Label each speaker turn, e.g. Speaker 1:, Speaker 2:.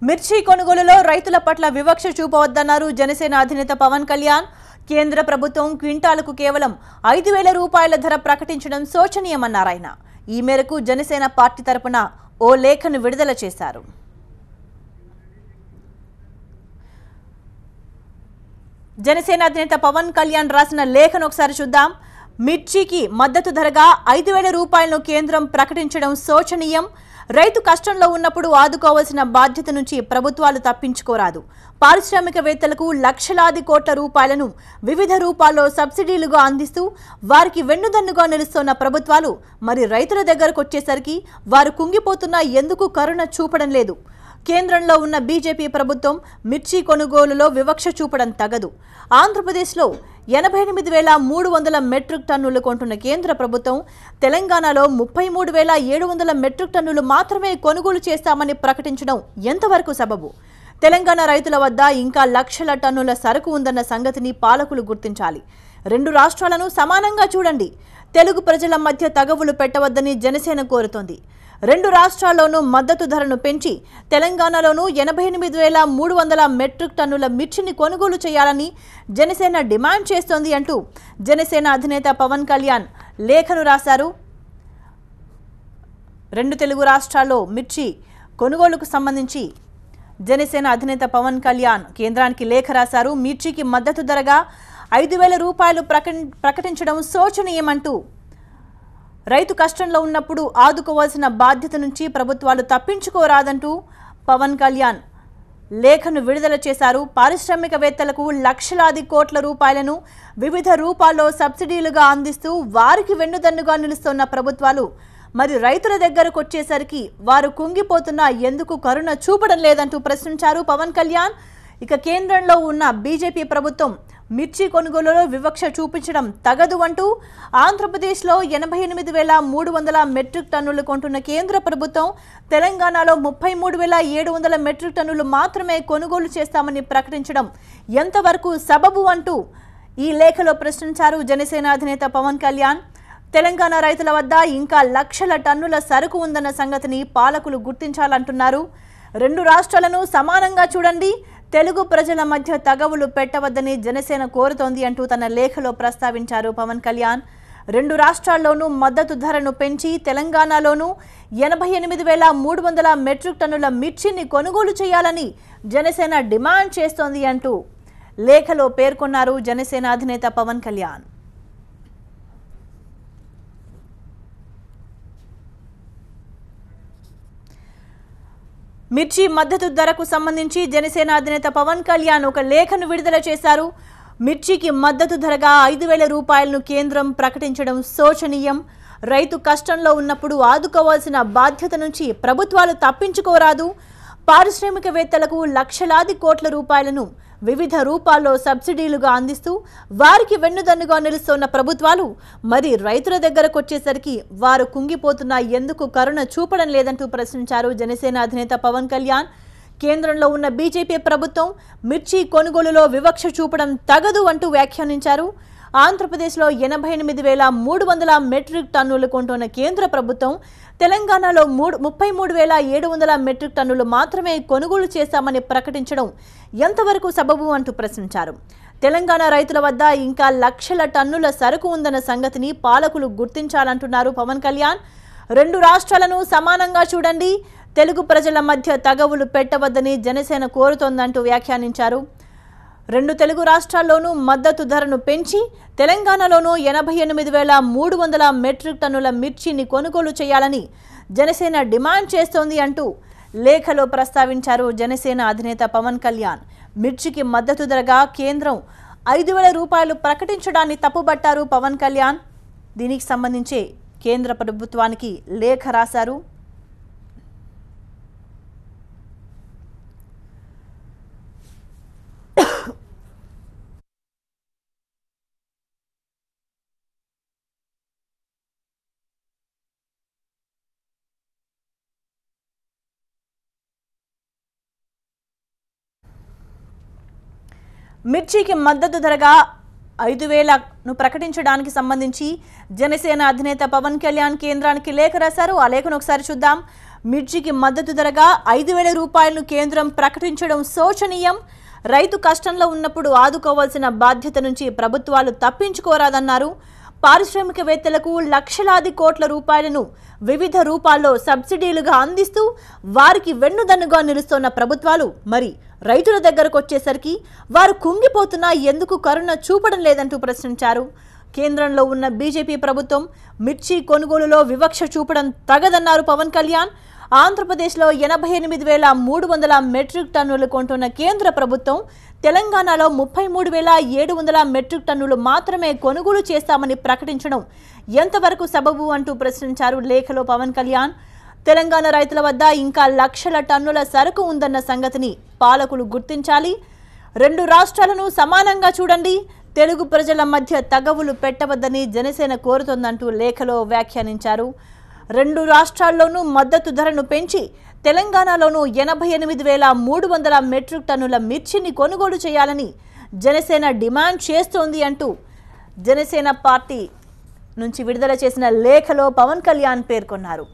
Speaker 1: మిర్చి కొనుగోలులో రైతుల పట్ల వివక్ష చూపవద్దన్నారు జనసేన అధినేత పవన్ కళ్యాణ్. కేంద్ర ప్రభుత్వం క్వింటాలకు కేవలం 5,000 రూపాయల ధర ప్రకటించడం శోచనీయమన్నారు ఆయన. ఈ మేరకు జనసేన పార్టీ తరపున ఓ లేఖను విడుదల చేశారు. జనసేన అధినేత పవన్ కళ్యాణ్ రాసిన లేఖను ఒకసారి చూద్దాం. మిర్చికి మద్దతు ధరగా 5,000 రూపాయలను కేంద్రం ప్రకటించడం శోచనీయం. రైతు కష్టంలో ఉన్నప్పుడు ఆదుకోవాల్సిన బాధ్యత నుంచి ప్రభుత్వాలు తప్పించుకోరాదు. పారిశ్రామికవేత్తలకు లక్షలాది కోట్ల రూపాయలను వివిధ రూపాల్లో సబ్సిడీలుగా అందిస్తూ వారికి వెన్నుదన్నుగా నిలుస్తున్న ప్రభుత్వాలు మరి రైతుల దగ్గరకు వచ్చేసరికి వారు కుంగిపోతున్నా ఎందుకు కరుణ చూపడం లేదు? కేంద్రంలో ఉన్న బీజేపీ ప్రభుత్వం మిర్చి కొనుగోలులో వివక్ష చూపడం తగదు. ఆంధ్రప్రదేశ్లో 88,300 మెట్రిక్ టన్నులు కొంటున్న కేంద్ర ప్రభుత్వం తెలంగాణలో 33,700 మెట్రిక్ టన్నులు మాత్రమే కొనుగోలు చేస్తామని ప్రకటించడం ఎంతవరకు సబబు? తెలంగాణ రైతుల వద్ద ఇంకా లక్షల టన్నుల సరుకు ఉందన్న సంగతిని పాలకులు గుర్తించాలి. రెండు రాష్ట్రాలను సమానంగా చూడండి. తెలుగు ప్రజల మధ్య తగవులు పెట్టవద్దని జనసేన కోరుతోంది. రెండు రాష్ట్రాల్లోనూ మద్దతు ధరను పెంచి తెలంగాణలోనూ 88,300 మెట్రిక్ టన్నుల మిర్చిని కొనుగోలు చేయాలని జనసేన డిమాండ్ చేస్తోంది అంటూ జనసేన అధినేత పవన్ కళ్యాణ్ లేఖను రాశారు. రెండు తెలుగు రాష్ట్రాల్లో మిర్చి కొనుగోలుకు సంబంధించి జనసేన అధినేత పవన్ కళ్యాణ్ కేంద్రానికి లేఖ రాశారు. మిర్చికి మద్దతు ధరగా 5,000 రూపాయలు ప్రకటించడం శోచనీయమంటూ రైతు కష్టంలో ఉన్నప్పుడు ఆదుకోవాల్సిన బాధ్యత నుంచి ప్రభుత్వాలు తప్పించుకోరాదంటూ పవన్ కళ్యాణ్ లేఖను విడుదల చేశారు. పారిశ్రామికవేత్తలకు లక్షలాది కోట్ల రూపాయలను వివిధ రూపాల్లో సబ్సిడీలుగా అందిస్తూ వారికి వెన్నుదన్నుగా నిలుస్తున్న ప్రభుత్వాలు మరి రైతుల దగ్గరకు వచ్చేసరికి వారు కుంగిపోతున్నా ఎందుకు కరుణ చూపడం లేదంటూ ప్రశ్నించారు పవన్ కళ్యాణ్. ఇక కేంద్రంలో ఉన్న బీజేపీ ప్రభుత్వం మిర్చి కొనుగోలులో వివక్ష చూపించడం తగదు అంటూ ఆంధ్రప్రదేశ్లో 88,300 మెట్రిక్ టన్నులు కొంటున్న కేంద్ర ప్రభుత్వం తెలంగాణలో 33,700 మెట్రిక్ టన్నులు మాత్రమే కొనుగోలు చేస్తామని ప్రకటించడం ఎంతవరకు సబబు అంటూ ఈ లేఖలో ప్రశ్నించారు జనసేన అధినేత పవన్ కళ్యాణ్. తెలంగాణ రైతుల వద్ద ఇంకా లక్షల టన్నుల సరుకు ఉందన్న సంగతిని పాలకులు గుర్తించాలంటున్నారు. రెండు రాష్ట్రాలను సమానంగా చూడండి. తెలుగు ప్రజల మధ్య తగవులు పెట్టవద్దని జనసేన కోరుతోంది అంటూ తన లేఖలో ప్రస్తావించారు పవన్ కళ్యాణ్. రెండు రాష్ట్రాల్లోనూ మద్దతు ధరను పెంచి తెలంగాణలోనూ 88,300 మెట్రిక్ టన్నుల మిర్చిని కొనుగోలు చేయాలని జనసేన డిమాండ్ చేస్తోంది అంటూ లేఖలో పేర్కొన్నారు జనసేన అధినేత పవన్ కళ్యాణ్. మిర్చి మద్దతు ధరకు సంబంధించి జనసేన అధినేత పవన్ కళ్యాణ్ ఒక లేఖను విడుదల చేశారు. మిర్చికి మద్దతు ధరగా 5,000 రూపాయలను కేంద్రం ప్రకటించడం శోచనీయం. రైతు కష్టంలో ఉన్నప్పుడు ఆదుకోవాల్సిన బాధ్యత నుంచి ప్రభుత్వాలు తప్పించుకోరాదు. పారిశ్రామికవేత్తలకు లక్షలాది కోట్ల రూపాయలను వివిధ రూపాల్లో సబ్సిడీలుగా అందిస్తూ వారికి వెన్నుదన్నుగా నిలుస్తున్న ప్రభుత్వాలు మరి రైతుల దగ్గరకు వచ్చేసరికి వారు కుంగిపోతున్నా ఎందుకు కరుణ చూపడం లేదంటూ ప్రశ్నించారు జనసేన అధినేత పవన్ కళ్యాణ్. కేంద్రంలో ఉన్న బీజేపీ ప్రభుత్వం మిర్చి కొనుగోలులో వివక్ష చూపడం తగదు అంటూ వ్యాఖ్యానించారు. ఆంధ్రప్రదేశ్లో 88,300 మెట్రిక్ టన్నులు కొంటున్న కేంద్ర ప్రభుత్వం తెలంగాణలో 33,700 మెట్రిక్ టన్నులు మాత్రమే కొనుగోలు చేస్తామని ప్రకటించడం ఎంతవరకు సబబు అంటూ ప్రశ్నించారు. తెలంగాణ రైతుల వద్ద ఇంకా లక్షల టన్నుల సరుకు ఉందన్న సంగతిని పాలకులు గుర్తించాలంటున్నారు పవన్ కళ్యాణ్. రెండు రాష్ట్రాలను సమానంగా చూడండి. తెలుగు ప్రజల మధ్య తగవులు పెట్టవద్దని జనసేన కోరుతోందంటూ వ్యాఖ్యానించారు. రెండు తెలుగు రాష్ట్రాల్లోనూ మద్దతు ధరను పెంచి తెలంగాణలోనూ 88,300 మెట్రిక్ టన్నుల మిర్చిని కొనుగోలు చేయాలని జనసేన డిమాండ్ చేస్తోంది అంటూ లేఖలో ప్రస్తావించారు జనసేన అధినేత పవన్ కళ్యాణ్. మిర్చికి మద్దతు ధరగా కేంద్రం 5,000 రూపాయలు ప్రకటించడాన్ని తప్పుబట్టారు పవన్ కళ్యాణ్. దీనికి సంబంధించి కేంద్ర ప్రభుత్వానికి లేఖ రాశారు. మిర్చికి మద్దతు ధరగా 5,000ను ప్రకటించడానికి సంబంధించి జనసేన అధినేత పవన్ కళ్యాణ్ కేంద్రానికి లేఖ రాశారు. ఆ లేఖను ఒకసారి చూద్దాం. మిర్చికి మద్దతు ధరగా 5,000 రూపాయలను కేంద్రం ప్రకటించడం శోచనీయం. రైతు కష్టంలో ఉన్నప్పుడు ఆదుకోవాల్సిన బాధ్యత నుంచి ప్రభుత్వాలు తప్పించుకోరాదన్నారు. పారిశ్రామికవేత్తలకు లక్షలాది కోట్ల రూపాయలను వివిధ రూపాల్లో సబ్సిడీలుగా అందిస్తూ వారికి వెన్నుదన్నుగా నిలుస్తున్న ప్రభుత్వాలు మరి రైతుల దగ్గరకు వచ్చేసరికి వారు కుంగిపోతున్నా ఎందుకు కరుణ చూపడం లేదంటూ ప్రశ్నించారు. కేంద్రంలో ఉన్న బీజేపీ ప్రభుత్వం మిర్చి కొనుగోలులో వివక్ష చూపడం తగదన్నారు పవన్ కళ్యాణ్. ఆంధ్రప్రదేశ్లో 88,300 మెట్రిక్ టన్నులు కొంటున్న కేంద్ర ప్రభుత్వం తెలంగాణలో 33,700 మెట్రిక్ టన్నులు మాత్రమే కొనుగోలు చేస్తామని ప్రకటించడం ఎంతవరకు సబబు అంటూ ప్రశ్నించారు లేఖలో పవన్ కళ్యాణ్. తెలంగాణ రైతుల వద్ద ఇంకా లక్షల టన్నుల సరుకు ఉందన్న సంగతిని పాలకులు గుర్తించాలి. 2 రాష్ట్రాలను సమానంగా చూడండి, తెలుగు ప్రజల మధ్య తగవులు పెట్టవద్దని జనసేన కోరుతోందంటూ లేఖలో వ్యాఖ్యానించారు. 2 రాష్ట్రాల్లోనూ మద్దతు ధరను పెంచి తెలంగాణలోనూ 88,300 మెట్రిక్ టన్నుల మిర్చిని కొనుగోలు చేయాలని జనసేన డిమాండ్ చేస్తోంది అంటూ జనసేన పార్టీ నుంచి విడుదల చేసిన లేఖలో పవన్ కళ్యాణ్ పేర్కొన్నారు.